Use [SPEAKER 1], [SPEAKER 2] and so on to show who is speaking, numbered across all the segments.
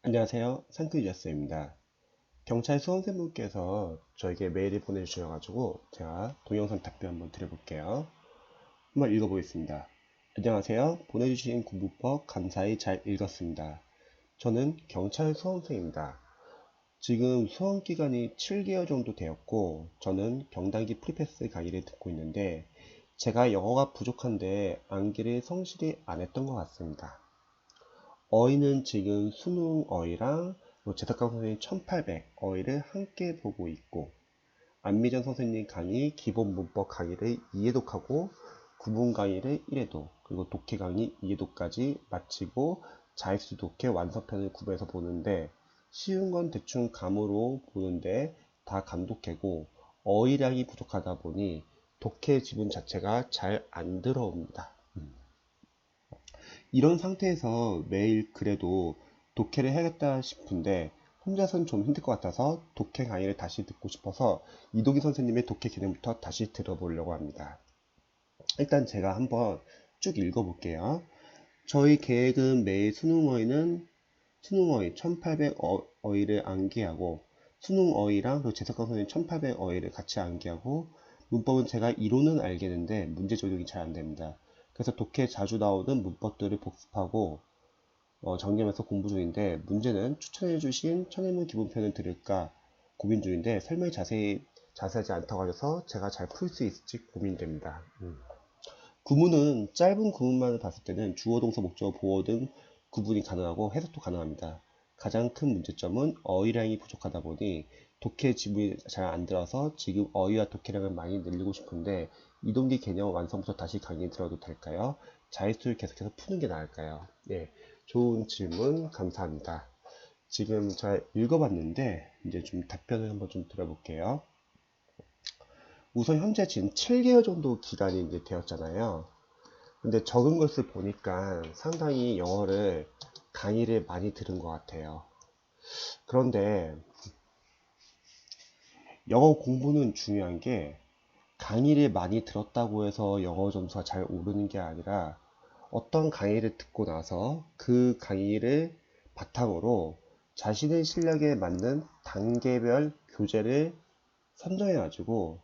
[SPEAKER 1] 안녕하세요. 상크유저스입니다. 경찰 수험생분께서 저에게 메일을 보내주셔가지고 제가 동영상 답변 한번 드려볼게요. 한번 읽어보겠습니다. 안녕하세요. 보내주신 공부법 감사히 잘 읽었습니다. 저는 경찰 수험생입니다. 지금 수험 기간이 7개월 정도 되었고 저는 경단기 프리패스 강의를 듣고 있는데 제가 영어가 부족한데 암기를 성실히 안 했던 것 같습니다. 어휘는 지금 수능 어휘랑 제탁강 선생님 1800 어휘를 함께 보고 있고 안미정 선생님 강의 기본 문법 강의를 2회독하고 구문 강의를 1회독 그리고 독해 강의 2회독까지 마치고 자유수 독해 완성편을 구분해서 보는데 쉬운 건 대충 감으로 보는데 다 감독해고 어휘량이 부족하다 보니 독해 지문 자체가 잘 안 들어옵니다. 이런 상태에서 매일 그래도 독해를 해야겠다 싶은데 혼자서는 좀 힘들 것 같아서 독해 강의를 다시 듣고 싶어서 이동희 선생님의 독해 개념부터 다시 들어보려고 합니다. 일단 제가 한번 쭉 읽어볼게요. 저희 계획은 매일 수능어휘는 수능어휘 1800 어휘를 암기하고 수능어휘랑 그리고 재석강 선생님 1800 어휘를 같이 암기하고 문법은 제가 이론은 알겠는데 문제 적용이 잘 안됩니다. 그래서 독해 자주 나오는 문법들을 복습하고 정리하면서 공부 중인데 문제는 추천해주신 천일문 기본편을 들을까 고민 중인데 설명이 자세하지 않다고 하셔서 제가 잘 풀 수 있을지 고민됩니다. 구문은 짧은 구문만을 봤을 때는 주어, 동사, 목적어, 보어 등 구분이 가능하고 해석도 가능합니다. 가장 큰 문제점은 어휘량이 부족하다 보니 독해 지문이 잘 안 들어서 지금 어휘와 독해량을 많이 늘리고 싶은데 이동기 개념 완성부터 다시 강의 들어도 될까요? 자유수를 계속해서 푸는 게 나을까요? 네, 좋은 질문 감사합니다. 지금 잘 읽어봤는데 이제 좀 답변을 한번 좀 들어볼게요. 우선 현재 지금 7개월 정도 기간이 이제 되었잖아요. 근데 적은 것을 보니까 상당히 영어를 강의를 많이 들은 것 같아요. 그런데 영어 공부는 중요한 게 강의를 많이 들었다고 해서 영어 점수가 잘 오르는 게 아니라 어떤 강의를 듣고 나서 그 강의를 바탕으로 자신의 실력에 맞는 단계별 교재를 선정해 가지고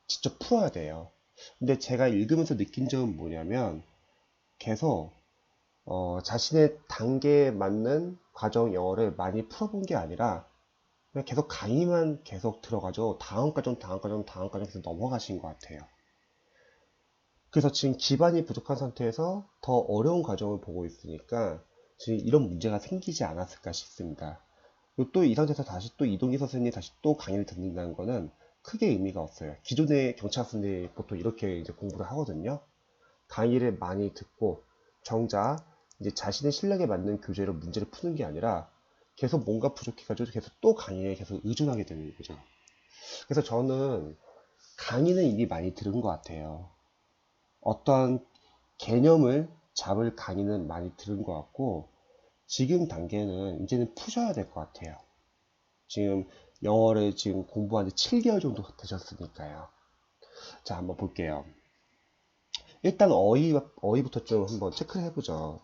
[SPEAKER 1] 직접 풀어야 돼요. 근데 제가 읽으면서 느낀 점은 뭐냐면 계속 자신의 단계에 맞는 과정 영어를 많이 풀어본 게 아니라 그냥 계속 강의만 계속 들어가죠. 다음 과정, 다음 과정, 다음 과정 계속 넘어가신 것 같아요. 그래서 지금 기반이 부족한 상태에서 더 어려운 과정을 보고 있으니까 지금 이런 문제가 생기지 않았을까 싶습니다. 그리고 또 이 상태에서 다시 또 이동기 선생님이 다시 또 강의를 듣는다는 거는 크게 의미가 없어요. 기존의 경찰학생들이 보통 이렇게 이제 공부를 하거든요. 강의를 많이 듣고 정작 이제 자신의 실력에 맞는 교재로 문제를 푸는 게 아니라 계속 뭔가 부족해가지고 계속 또 강의에 계속 의존하게 되는 거죠. 그래서 저는 강의는 이미 많이 들은 것 같아요. 어떤 개념을 잡을 강의는 많이 들은 것 같고 지금 단계는 이제는 푸셔야 될 것 같아요. 지금 영어를 지금 공부한 지 7개월 정도 되셨으니까요. 자, 한번 볼게요. 일단 어휘부터 좀 한번 체크를 해보죠.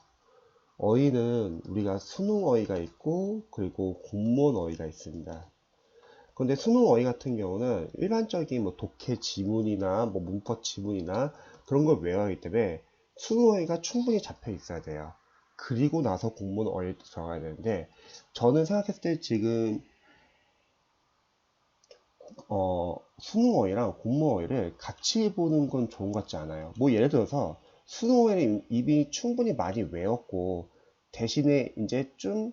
[SPEAKER 1] 어휘는 우리가 수능 어휘가 있고 그리고 공무원 어휘가 있습니다. 그런데 수능 어휘 같은 경우는 일반적인 뭐 독해 지문이나 뭐 문법 지문이나 그런 걸 외워야 하기 때문에 수능 어휘가 충분히 잡혀 있어야 돼요. 그리고 나서 공무원 어휘에 들어가야 되는데 저는 생각했을 때 지금 수능 어휘랑 공무원 어휘를 같이 보는 건 좋은 것 같지 않아요. 뭐 예를 들어서 수능 어휘는 이미 충분히 많이 외웠고 대신에 이제 좀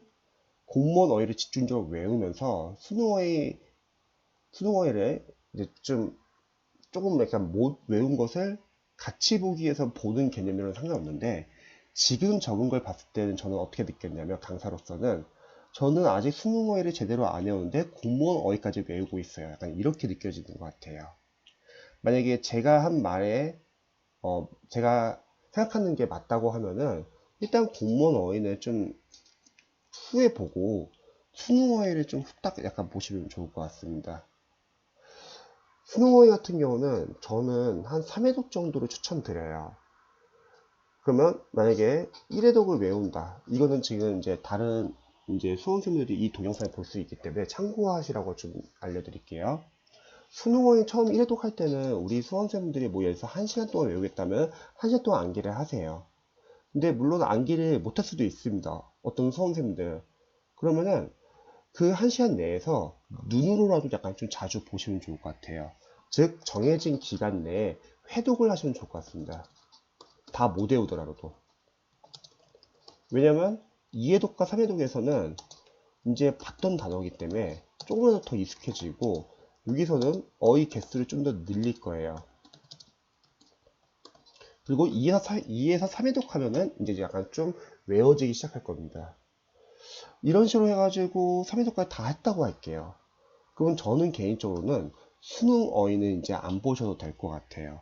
[SPEAKER 1] 공무원 어휘를 집중적으로 외우면서 수능 어휘를 이제 좀 조금 약간 못 외운 것을 같이 보기 위해서 보는 개념이라는 상관없는데 지금 적은 걸 봤을 때는 저는 어떻게 느꼈냐면 강사로서는 저는 아직 수능 어휘를 제대로 안 외우는데 공무원 어휘까지 외우고 있어요. 약간 이렇게 느껴지는 것 같아요. 만약에 제가 한 말에 제가 생각하는 게 맞다고 하면은 일단 공무원 어휘는 좀 후에 보고 수능 어휘를 좀 후딱 약간 보시면 좋을 것 같습니다. 수능 어휘 같은 경우는 저는 한 3회독 정도를 추천드려요. 그러면 만약에 1회독을 외운다. 이거는 지금 이제 다른 이제 수험생들이 이 동영상을 볼 수 있기 때문에 참고하시라고 좀 알려드릴게요. 수능어휘 처음 1회독 할 때는 우리 수험생분들이 뭐 예를 들어서 1시간 동안 외우겠다면 1시간 동안 암기를 하세요. 근데 물론 암기를 못할 수도 있습니다. 어떤 수험생분들은. 그러면은 그 1시간 내에서 눈으로라도 약간 좀 자주 보시면 좋을 것 같아요. 즉 정해진 기간 내에 회독을 하시면 좋을 것 같습니다. 다 못 외우더라도. 왜냐면 2회독과 3회독에서는 이제 봤던 단어이기 때문에 조금이라도 더 익숙해지고 여기서는 어휘 개수를 좀 더 늘릴 거예요. 그리고 2에서 3회독 하면은 이제 약간 좀 외워지기 시작할 겁니다. 이런 식으로 해가지고 3회독까지 다 했다고 할게요. 그럼 저는 개인적으로는 수능 어휘는 이제 안 보셔도 될 것 같아요.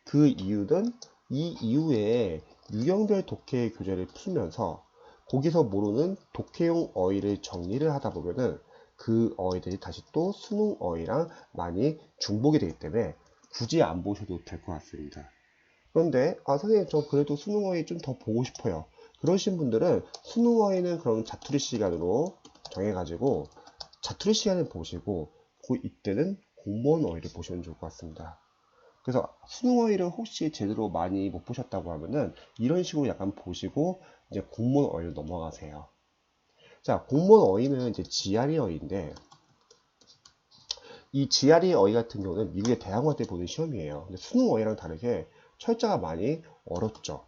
[SPEAKER 1] 그 이유는 이 이후에 유형별 독해 교재를 풀면서 거기서 모르는 독해용 어휘를 정리를 하다 보면은 그 어휘들이 다시 또 수능 어휘랑 많이 중복이 되기 때문에 굳이 안 보셔도 될 것 같습니다. 그런데 선생님 저 그래도 수능 어휘 좀 더 보고 싶어요. 그러신 분들은 수능 어휘는 그럼 자투리 시간으로 정해가지고 자투리 시간을 보시고 그 이때는 공무원 어휘를 보시면 좋을 것 같습니다. 그래서 수능 어휘를 혹시 제대로 많이 못 보셨다고 하면은 이런 식으로 약간 보시고 이제 공무원 어휘로 넘어가세요. 자, 공무원 어휘는 이제 GRE 어휘인데 이 GRE 어휘 같은 경우는 미국의 대학원 때 보는 시험이에요. 근데 수능 어휘랑 다르게 철자가 많이 어렵죠.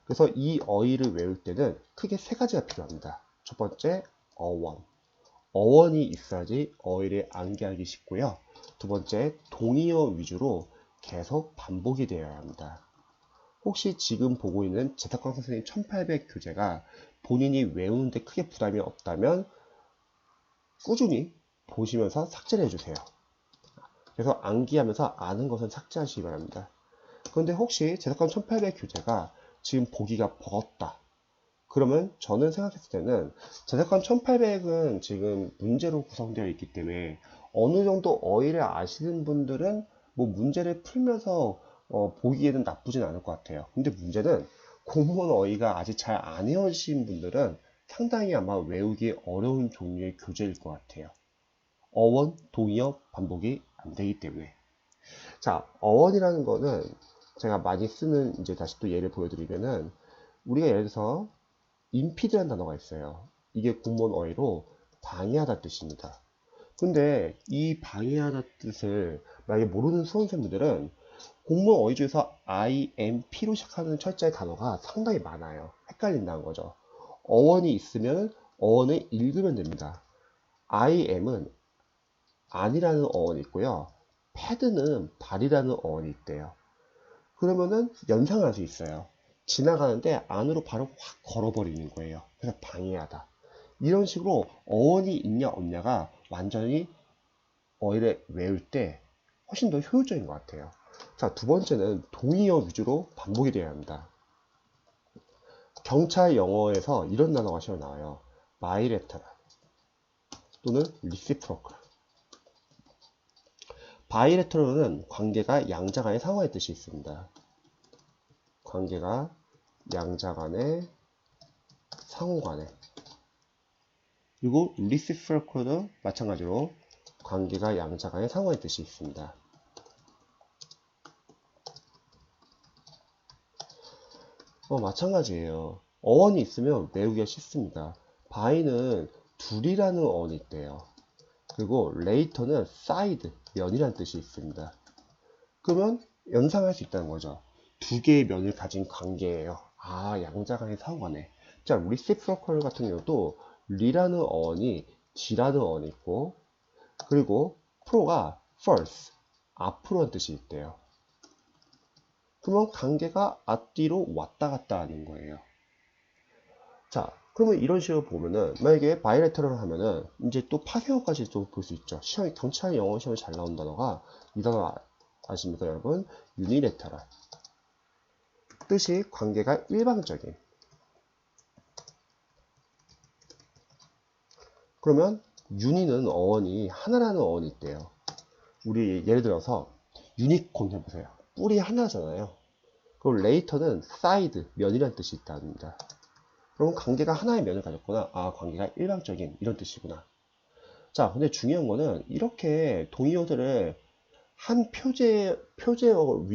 [SPEAKER 1] 그래서 이 어휘를 외울 때는 크게 세 가지가 필요합니다. 첫 번째, 어원. 어원이 있어야지 어휘를 암기하기 쉽고요. 두 번째, 동의어 위주로 계속 반복이 되어야 합니다. 혹시 지금 보고 있는 재탁광 선생님 1800 교재가 본인이 외우는데 크게 부담이 없다면 꾸준히 보시면서 삭제를 해주세요. 그래서 암기하면서 아는 것은 삭제하시기 바랍니다. 그런데 혹시 재탁광 1800 교재가 지금 보기가 버겁다. 그러면 저는 생각했을 때는 재작관 1800은 지금 문제로 구성되어 있기 때문에 어느 정도 어휘를 아시는 분들은 뭐 문제를 풀면서 보기에는 나쁘진 않을 것 같아요. 근데 문제는 공무원 어휘가 아직 잘 안 외우신 분들은 상당히 아마 외우기 어려운 종류의 교재일 것 같아요. 어원, 동의어, 반복이 안 되기 때문에. 자, 어원이라는 거는 제가 많이 쓰는 이제 다시 또 예를 보여드리면은 우리가 예를 들어서 임피드라는 단어가 있어요. 이게 공무원 어휘로 방해하다 뜻입니다. 근데 이 방해하다 뜻을 만약에 모르는 수험생분들은 공무원 어휘 중에서 IMP로 시작하는 철자의 단어가 상당히 많아요. 헷갈린다는 거죠. 어원이 있으면 어원을 읽으면 됩니다. IM은 안이라는 어원이 있고요. 패드는 발이라는 어원이 있대요. 그러면은 연상할 수 있어요. 지나가는데 안으로 바로 확 걸어버리는 거예요. 그래서 방해하다. 이런 식으로 어원이 있냐 없냐가 완전히 어휘를 외울 때 훨씬 더 효율적인 것 같아요. 자, 두 번째는 동의어 위주로 반복이 되어야 합니다. 경찰 영어에서 이런 단어가 시험 나와요. 바이레터럴 또는 리시프로컬. 바이레터럴은 관계가 양자 간의 상호의 뜻이 있습니다. 관계가 양자 간의 상호 간의. 그리고 리시프로컬도 마찬가지로 관계가 양자 간의 상호의 뜻이 있습니다. 마찬가지예요. 어원이 있으면 외우기가 쉽습니다. 바이는 둘이라는 어원이 있대요. 그리고 레이터는 사이드, 면이라는 뜻이 있습니다. 그러면 연상할 수 있다는 거죠. 두 개의 면을 가진 관계예요. 양자 간의 상호간에. 자, 리시프로컬 같은 경우도 리라는 어원이 G라는 어원이 있고, 그리고 프로가 first, 앞으로라는 뜻이 있대요. 그러면 관계가 앞뒤로 왔다 갔다 하는 거예요. 자, 그러면 이런 식으로 보면은 만약에 바이레터럴 하면은 이제 또 파생어까지 좀 볼 수 있죠. 시험 경찰 영어 시험에 잘 나온 단어가 이 단어 아십니까, 여러분? 유니레터럴. 뜻이 관계가 일방적인. 그러면 유니는 어원이 하나라는 어원이 있대요. 우리 예를 들어서 유니콘 해보세요. 뿔이 하나잖아요. 그럼 레이터는 사이드, 면이라는 뜻이 있답니다. 그러면 관계가 하나의 면을 가졌구나. 아, 관계가 일방적인 이런 뜻이구나. 자, 근데 중요한 거는 이렇게 동의어들을 한 표제어로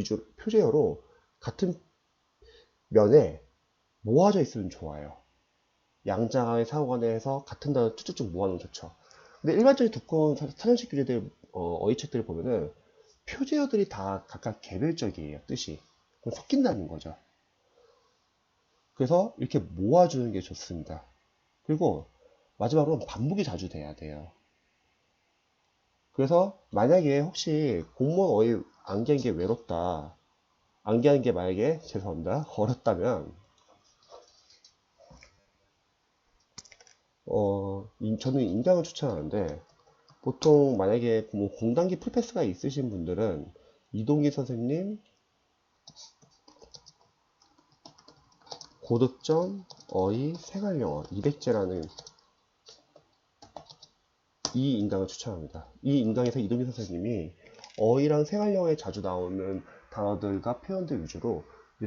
[SPEAKER 1] 같은 면에 모아져 있으면 좋아요. 양자간의 사고관에서 같은 단어 쭉쭉쭉 모아놓으면 좋죠. 근데 일반적인 두꺼운 사전식 교재들, 어휘책들을 보면은 표제어들이 다 각각 개별적이에요, 뜻이. 그럼 섞인다는 거죠. 그래서 이렇게 모아주는 게 좋습니다. 그리고 마지막으로 반복이 자주 돼야 돼요. 그래서 만약에 혹시 공무원 어휘 암기하는 게 외롭다, 암기하는 게 만약에 죄송합니다, 어렵다면 저는 인강을 추천하는데, 보통 만약에 뭐 공단기 풀패스가 있으신 분들은 이동기 선생님 고득점 어휘 생활영어 200제라는 이 인강을 추천합니다. 이 인강에서 이동기 선생님이 어휘랑 생활영어에 자주 나오는 단어들과 표현들 위주로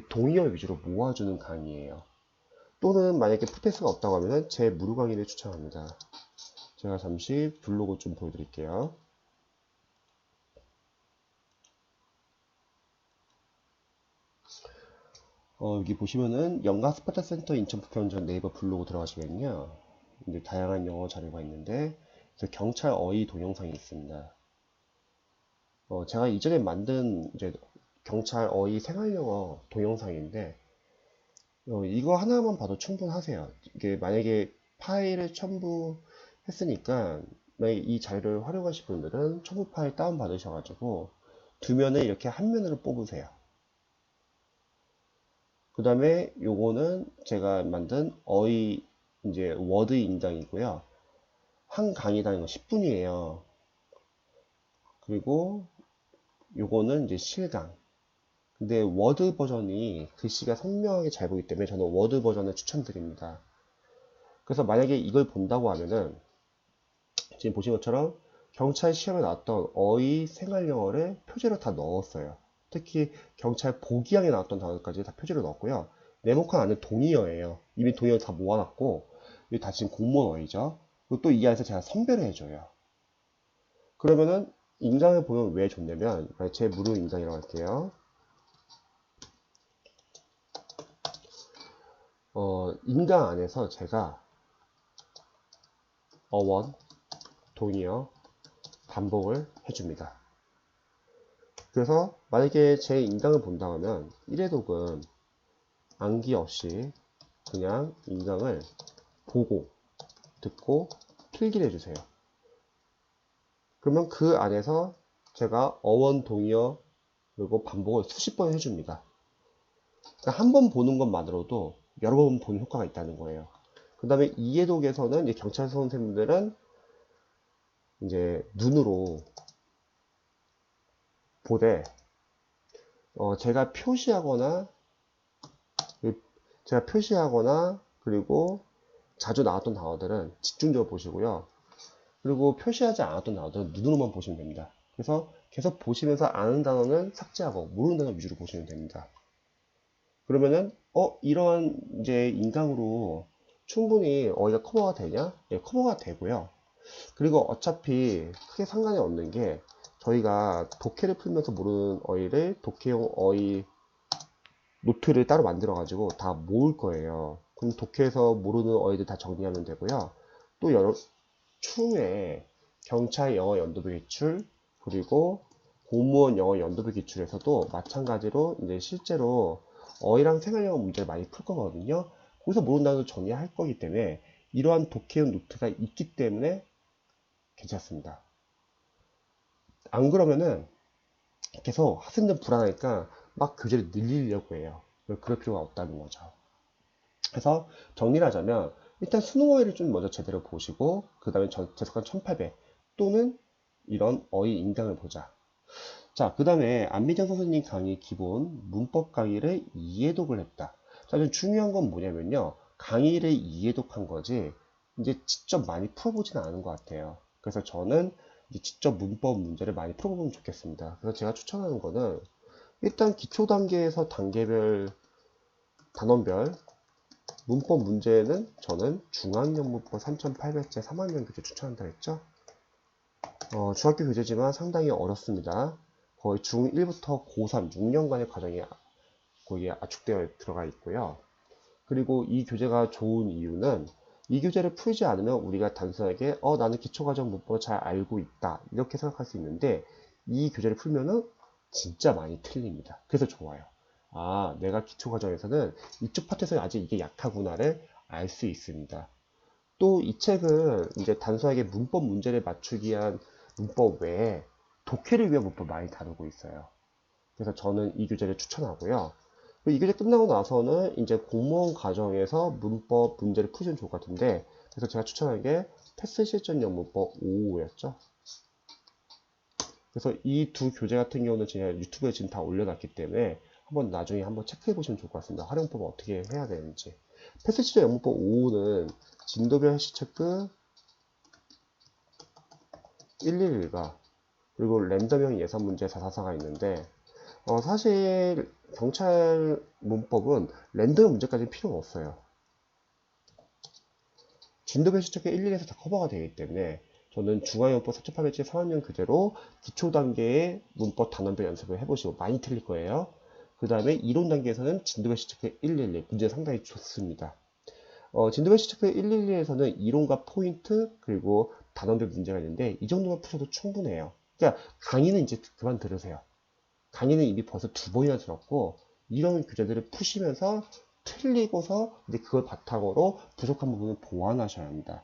[SPEAKER 1] 동의어 위주로 모아주는 강의예요. 또는 만약에 풀패스가 없다고 하면 제 무료 강의를 추천합니다. 제가 잠시 블로그 좀 보여드릴게요. 여기 보시면은 영광 스파타 센터 인천 부평전 네이버 블로그 들어가시면요. 이제 다양한 영어 자료가 있는데, 그래서 경찰 어휘 동영상이 있습니다. 제가 이전에 만든 이제 경찰 어휘 생활영어 동영상인데, 이거 하나만 봐도 충분하세요. 이게 만약에 파일을 첨부했으니까, 만약에 이 자료를 활용하실 분들은 첨부 파일 다운 받으셔가지고 두 면을 이렇게 한 면으로 뽑으세요. 그 다음에 요거는 제가 만든 어휘 이제 워드 인강이고요. 한 강의당 이거 10분이에요. 그리고 요거는 이제 실강. 근데 워드 버전이 글씨가 선명하게 잘 보이기 때문에 저는 워드 버전을 추천드립니다. 그래서 만약에 이걸 본다고 하면은 지금 보신 것처럼 경찰 시험에 나왔던 어휘 생활영어를 표제로 다 넣었어요. 특히 경찰 보기항에 나왔던 단어까지 다 표제로 넣었고요. 네모칸 안에 동의어예요. 이미 동의어 다 모아놨고 이게 다 지금 공무원 어휘죠. 그리고 또 이 안에서 제가 선별을 해줘요. 그러면은 인강을 보면 왜 좋냐면 제 무료 인강이라고 할게요. 인강 안에서 제가 어원, 동의어, 반복을 해줍니다. 그래서 만약에 제 인강을 본다 하면 1회독은 암기 없이 그냥 인강을 보고 듣고 필기를 해주세요. 그러면 그 안에서 제가 어원, 동의어 그리고 반복을 수십 번 해줍니다. 그러니까 한 번 보는 것만으로도 여러 번 보는 효과가 있다는 거예요. 그 다음에 이해독에서는 경찰서 선생님들은 이제 눈으로 보되 제가 표시하거나 그리고 자주 나왔던 단어들은 집중적으로 보시고요. 그리고 표시하지 않았던 단어들은 눈으로만 보시면 됩니다. 그래서 계속 보시면서 아는 단어는 삭제하고 모르는 단어 위주로 보시면 됩니다. 그러면은 이런 이제 인강으로 충분히 어휘가 커버가 되냐? 예, 커버가 되고요. 그리고 어차피 크게 상관이 없는 게 저희가 독해를 풀면서 모르는 어휘를 독해용 어휘 노트를 따로 만들어 가지고 다 모을 거예요. 그럼 독해에서 모르는 어휘들 다 정리하면 되고요. 또 추후에 경찰 영어 연도부 기출 그리고 공무원 영어 연도부 기출에서도 마찬가지로 이제 실제로 어휘랑 생활영어 문제를 많이 풀 거거든요. 거기서 모르는 단어도 정리할 거기 때문에 이러한 독해용 노트가 있기 때문에 괜찮습니다. 안 그러면은 계속 학생들 불안하니까 막 교재를 늘리려고 해요. 그럴 필요가 없다는 거죠. 그래서 정리를 하자면 일단 수능어휘를 좀 먼저 제대로 보시고 그 다음에 재석관 1800 또는 이런 어휘 인강을 보자. 자, 그 다음에 안미정 선생님 강의 기본 문법 강의를 이해독을 했다. 자, 좀 중요한 건 뭐냐면요. 강의를 이해독한 거지 이제 직접 많이 풀어보지는 않은 것 같아요. 그래서 저는 이제 직접 문법 문제를 많이 풀어보면 좋겠습니다. 그래서 제가 추천하는 거는 일단 기초 단계에서 단계별 단원별 문법 문제는 저는 중학년 문법 3800제 3학년 교재 추천한다 했죠. 중학교 교재지만 상당히 어렵습니다. 거의 중1부터 고3 6년간의 과정이 거기에 압축되어 들어가 있고요. 그리고 이 교재가 좋은 이유는 이 교재를 풀지 않으면 우리가 단순하게 나는 기초과정 문법을 잘 알고 있다 이렇게 생각할 수 있는데 이 교재를 풀면은 진짜 많이 틀립니다. 그래서 좋아요. 내가 기초과정에서는 이쪽 파트에서 아직 이게 약하구나를 알 수 있습니다. 또 이 책은 이제 단순하게 문법 문제를 맞추기 위한 문법 외에 독해를 위한 문법 많이 다루고 있어요. 그래서 저는 이 교재를 추천하고요. 이 교재 끝나고 나서는 이제 공무원 과정에서 문법 문제를 푸시면 좋을 것 같은데, 그래서 제가 추천한 게 패스 실전 영문법 5였죠. 그래서 이 두 교재 같은 경우는 제가 유튜브에 지금 다 올려놨기 때문에 한번 나중에 한번 체크해 보시면 좋을 것 같습니다. 활용법을 어떻게 해야 되는지. 패스 실전 영문법 5는 진도별 해시 체크 111과 그리고 랜덤형 예선 문제 444가 있는데 사실 경찰 문법은 랜덤 문제까지는 필요가 없어요. 진도별 시책의 1, 2에서 다 커버가 되기 때문에 저는 중앙영법 4.8배지 3학년 그대로 기초 단계의 문법 단원별 연습을 해보시고 많이 틀릴 거예요. 그 다음에 이론 단계에서는 진도별 시책의 111 문제 상당히 좋습니다. 진도별 시책의 112에서는 이론과 포인트 그리고 단원별 문제가 있는데 이 정도만 푸셔도 충분해요. 그러니까 강의는 이제 그만 들으세요. 강의는 이미 벌써 2번이나 들었고 이런 교재들을 푸시면서 틀리고서 이제 그걸 바탕으로 부족한 부분을 보완하셔야 합니다.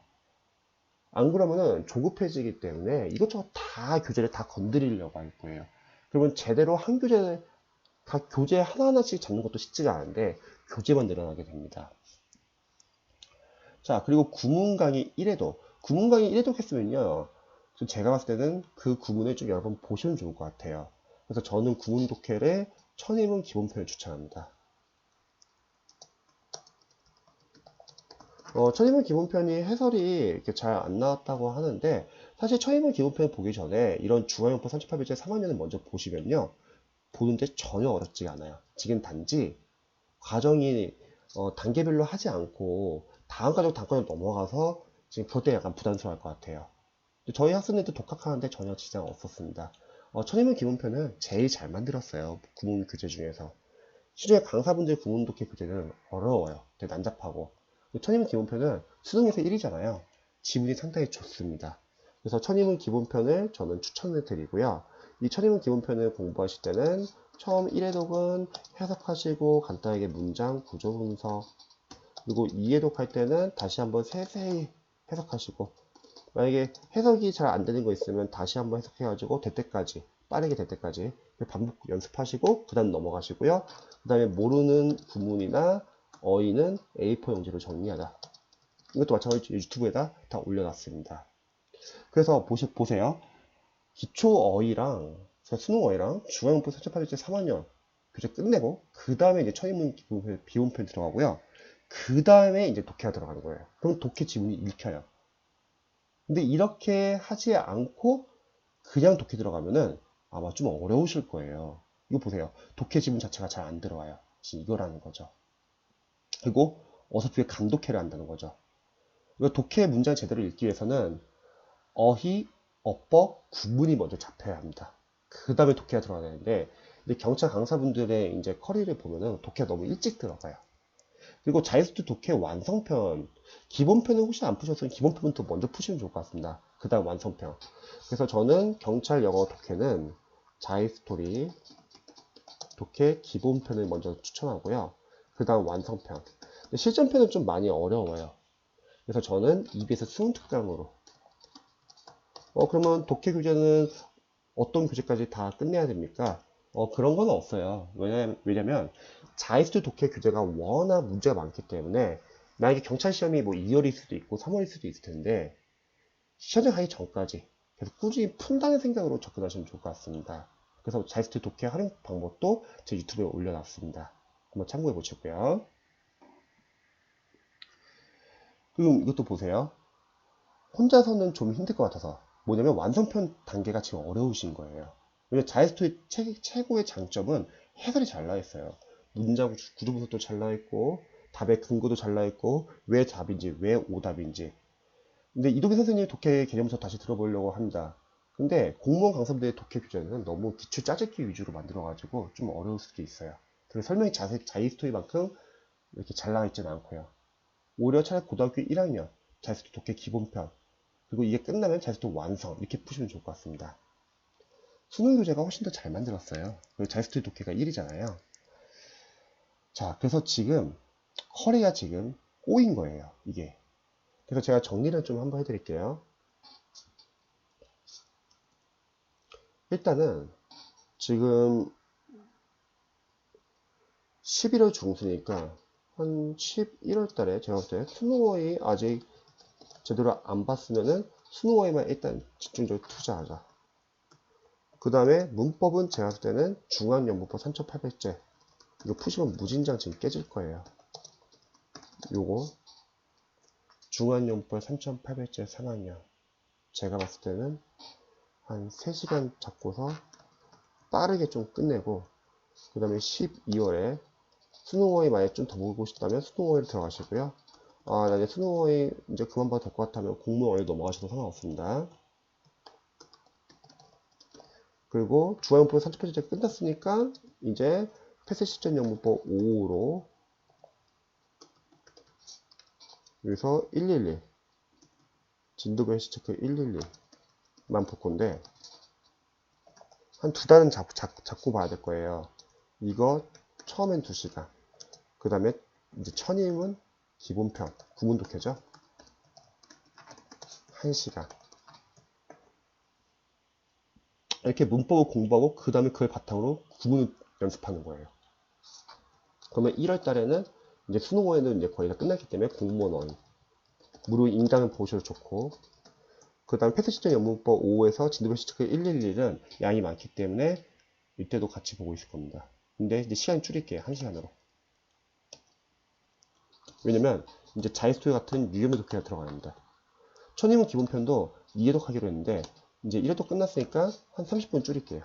[SPEAKER 1] 안 그러면은 조급해지기 때문에 이것저것 다 교재를 다 건드리려고 할 거예요. 그러면 제대로 한 교재, 각 교재 하나하나씩 잡는 것도 쉽지가 않은데 교재만 늘어나게 됩니다. 자, 그리고 구문 강의 1회도. 구문 강의 1회독 했으면요. 제가 봤을 때는 그 구문을 좀 여러 번 보시면 좋을 것 같아요. 그래서 저는 구문 독해를 천인문 기본편을 추천합니다. 천인문 기본편이 해설이 이렇게 잘 안 나왔다고 하는데 사실 천인문 기본편을 보기 전에 이런 중앙영법 38페이지 3학년을 먼저 보시면요. 보는데 전혀 어렵지가 않아요. 지금 단지 과정이 단계별로 하지 않고 다음 과정 단과로 넘어가서 지금 그때 약간 부담스러울 것 같아요. 저희 학생들도 독학하는데 전혀 지장 없었습니다. 천인문 기본편은 제일 잘 만들었어요. 구문 교재 중에서. 시중에 강사분들 구문 독해 교재는 어려워요. 되게 난잡하고. 천인문 기본편은 수능에서 1위잖아요. 지문이 상당히 좋습니다. 그래서 천인문 기본편을 저는 추천을 드리고요. 이 천인문 기본편을 공부하실 때는 처음 1회독은 해석하시고 간단하게 문장, 구조 분석, 그리고 2회독 할 때는 다시 한번 세세히 해석하시고 만약에 해석이 잘 안 되는 거 있으면 다시 한번 해석해가지고 될 때까지 빠르게 될 때까지 반복 연습하시고 그 다음 넘어가시고요. 그 다음에 모르는 구문이나 어휘는 A4 용지로 정리하자. 이것도 마찬가지로 유튜브에다 다 올려놨습니다. 그래서 보세요. 기초 어휘랑 수능 어휘랑 중앙문법 4.8일째 3학년 교재 끝내고 그 다음에 이제 천인문 비본편 들어가고요. 그 다음에 이제 독해가 들어가는 거예요. 그럼 독해 지문이 읽혀요. 근데 이렇게 하지 않고 그냥 독해 들어가면은 아마 좀 어려우실 거예요. 이거 보세요. 독해 지문 자체가 잘 안 들어와요. 지금 이거라는 거죠. 그리고 어설프게 강독해를 한다는 거죠. 이거 독해 문장 제대로 읽기 위해서는 어휘, 어법, 구문이 먼저 잡혀야 합니다. 그 다음에 독해가 들어가야 되는데 근데 경찰 강사분들의 이제 커리를 보면은 독해가 너무 일찍 들어가요. 그리고 자이스트 독해 완성편 기본편은 혹시 안 푸셨으면 기본편부터 먼저 푸시면 좋을 것 같습니다. 그 다음 완성편. 그래서 저는 경찰 영어 독해는 자이스토리 독해 기본편을 먼저 추천하고요. 그 다음 완성편. 실전편은 좀 많이 어려워요. 그래서 저는 EBS 수능 특강으로 그러면 독해 교재는 어떤 교재까지 다 끝내야 됩니까? 그런 건 없어요. 왜냐면 자이스트 독해 교재가 워낙 문제가 많기 때문에 만약에 경찰 시험이 뭐 2월일 수도 있고 3월일 수도 있을 텐데 시험에 가기 전까지 계속 꾸준히 푼다는 생각으로 접근하시면 좋을 것 같습니다. 그래서 자이스트 독해 활용 방법도 제 유튜브에 올려놨습니다. 한번 참고해 보시고요. 그럼 이것도 보세요. 혼자서는 좀 힘들 것 같아서 뭐냐면 완성편 단계가 지금 어려우신 거예요. 왜냐면 자이스토의 최고의 장점은 해설이 잘 나와 있어요. 문장 구조 분석도 잘 나와 있고 답의 근거도 잘 나있고 왜 답인지 왜 오답인지. 근데 이동희 선생님의 독해 개념부터 다시 들어보려고 합니다. 근데 공무원 강사분들의 독해 교재는 너무 기출 짜집기 위주로 만들어가지고 좀 어려울 수도 있어요. 그리고 설명이 자이스토리만큼 이렇게 잘 나와 있지는 않고요. 오히려 차라리 고등학교 1학년 자이스토리 독해 기본편, 그리고 이게 끝나면 자이스토리 완성 이렇게 푸시면 좋을 것 같습니다. 수능 교재가 훨씬 더 잘 만들었어요. 그리고 자이스토리 독해가 1이잖아요. 자, 그래서 지금 허리가 지금 꼬인 거예요, 이게. 그래서 제가 정리를 좀 한번 해드릴게요. 일단은 지금 11월 중순이니까 한 11월 달에 제가 볼 때 스노우웨이 아직 제대로 안 봤으면은 스노우웨이만 일단 집중적으로 투자하자. 그 다음에 문법은 제가 봤을 때는 중앙연문법 3800제 이거 푸시면 무진장 지금 깨질 거예요. 요거 중앙연문법 3800제 3학년 제가 봤을 때는 한 3시간 잡고서 빠르게 좀 끝내고, 그 다음에 12월에 스노우웨이 만약에 좀 더 보고 싶다면 스노우웨이로 들어가시고요. 나 이제 스노우웨이 이제 그만 봐도 될 것 같다면 공무원에 넘어가셔도 상관없습니다. 그리고 중앙연문법 3800제 끝났으니까 이제 폐쇄 시점 영문법 5로 여기서 111 진도변 시체크 111만 볼 건데 한 두 달은 잡고 봐야 될 거예요. 이거 처음엔 2시간, 그 다음에 이제 천임은 기본편 구문 독해죠. 1시간 이렇게 문법을 공부하고 그 다음에 그걸 바탕으로 구문 연습하는 거예요. 그러면 1월 달에는 이제 수능호에는 이제 거의 다 끝났기 때문에 공무원 무료 인강을 보셔도 좋고, 그 다음 패스시점 연문법 5에서 진도변 시체크 111은 양이 많기 때문에 이때도 같이 보고 있을 겁니다. 근데 이제 시간 줄일게요. 1시간으로. 왜냐면 이제 자이스토리 같은 유형의 독해가 들어갑니다. 천인문 기본편도 2회독 하기로 했는데 이제 1회독 끝났으니까 한 30분 줄일게요.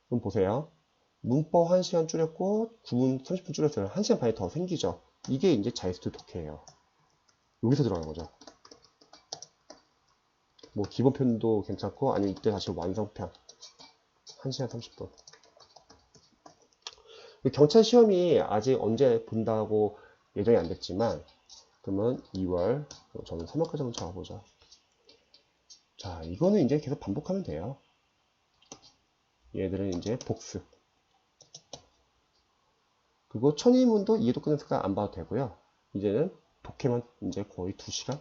[SPEAKER 1] 그럼 보세요. 문법 1시간 줄였고 구문 30분 줄였어요. 1시간 반이 더 생기죠. 이게 이제 자이스토리 독해예요. 여기서 들어가는 거죠. 뭐 기본편도 괜찮고 아니면 이때 다시 완성편 1시간 30분. 경찰 시험이 아직 언제 본다고 예정이 안 됐지만 그러면 2월 저는 3월까지 한번 잡아보자. 자, 이거는 이제 계속 반복하면 돼요. 얘들은 이제 복습. 그리고 천인문도 이해도 끝났으니까 안 봐도 되고요. 이제는 독해만 이제 거의 2시간.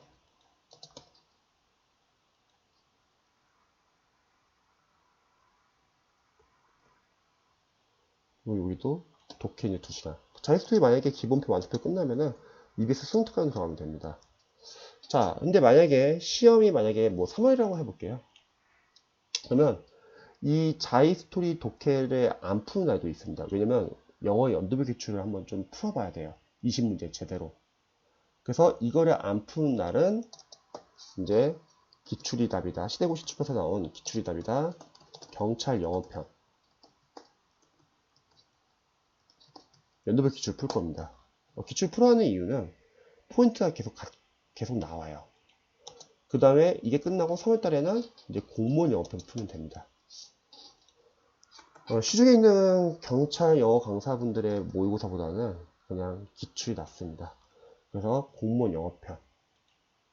[SPEAKER 1] 그리고 여기도 독해 이제 2시간. 자이스토리 만약에 기본표 완성표 끝나면은 EBS 수능 특강 들어가면 됩니다. 자, 근데 만약에 시험이 만약에 뭐 3월이라고 해볼게요. 그러면 이 자이스토리 독해를 안 푸는 날도 있습니다. 왜냐면 영어 연도별 기출을 한번 좀 풀어봐야 돼요. 20문제 제대로. 그래서 이거를 안 푸는 날은 이제 기출이 답이다. 시대고시 출판사 나온 기출이 답이다. 경찰 영어편. 연도별 기출 풀 겁니다. 기출 풀어하는 이유는 포인트가 계속 나와요. 그 다음에 이게 끝나고 3월달에는 이제 공무원 영어편 풀면 됩니다. 시중에 있는 경찰 영어 강사분들의 모의고사보다는 그냥 기출이 낫습니다. 그래서 공무원 영어편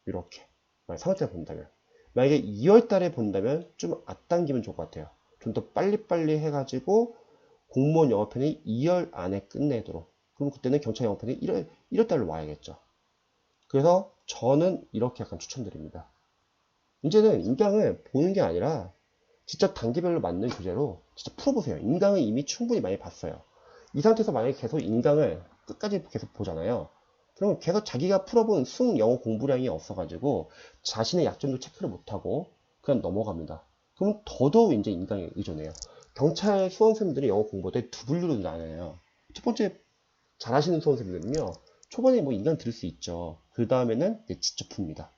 [SPEAKER 1] 이렇게 3월달에 본다면, 만약에 2월달에 본다면 좀 앞당기면 좋을 것 같아요. 좀 더 빨리빨리 해가지고 공무원 영어편이 2월 안에 끝내도록. 그럼 그때는 경찰 영어편이 1월달로 와야겠죠. 그래서 저는 이렇게 약간 추천드립니다. 이제는 인강을 보는 게 아니라 진짜 단계별로 맞는 교재로 진짜 풀어보세요. 인강은 이미 충분히 많이 봤어요. 이 상태에서 만약에 계속 인강을 끝까지 계속 보잖아요. 그럼 계속 자기가 풀어본 수능 영어 공부량이 없어가지고 자신의 약점도 체크를 못하고 그냥 넘어갑니다. 그럼 더더욱 이제 인강에 의존해요. 경찰 수험생들이 영어 공부할 때 두 분류로 나뉘어요. 첫 번째 잘하시는 수험생들은요, 초반에 뭐 인강 들을 수 있죠. 그 다음에는 직접 풉니다.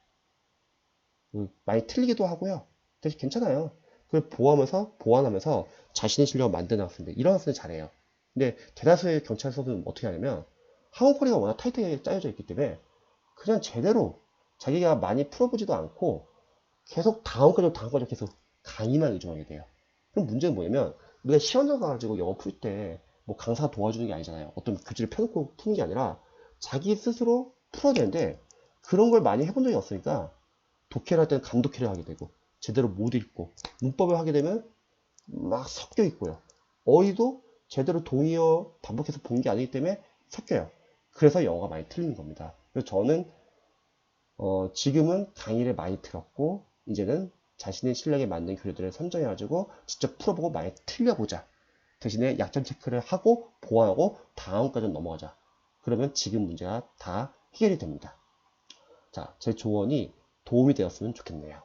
[SPEAKER 1] 많이 틀리기도 하고요. 대신 괜찮아요. 그걸 보완하면서 자신의 실력을 만드는 학생들, 이런 학생들 잘해요. 근데 대다수의 경찰 수업은 어떻게 하냐면 항공거리가 워낙 타이트하게 짜여져 있기 때문에 그냥 제대로 자기가 많이 풀어보지도 않고 계속 다음 과정 계속 강의만 의존하게 돼요. 그럼 문제는 뭐냐면 우리가 시험장 가가지고 영어 풀 때 뭐 강사가 도와주는 게 아니잖아요. 어떤 교재를 펴놓고 푸는 게 아니라 자기 스스로 풀어야 되는데 그런 걸 많이 해본 적이 없으니까 독해를 할 때는 감독해를 하게 되고 제대로 못 읽고 문법을 하게 되면 막 섞여 있고요. 어휘도 제대로 동의어 반복해서 본 게 아니기 때문에 섞여요. 그래서 영어가 많이 틀리는 겁니다. 그래서 저는 지금은 강의를 많이 들었고 이제는 자신의 실력에 맞는 교재들을 선정해가지고 직접 풀어보고 많이 틀려보자. 대신에 약점 체크를 하고 보완하고 다음까지 넘어가자. 그러면 지금 문제가 다 해결이 됩니다. 자, 제 조언이 도움이 되었으면 좋겠네요.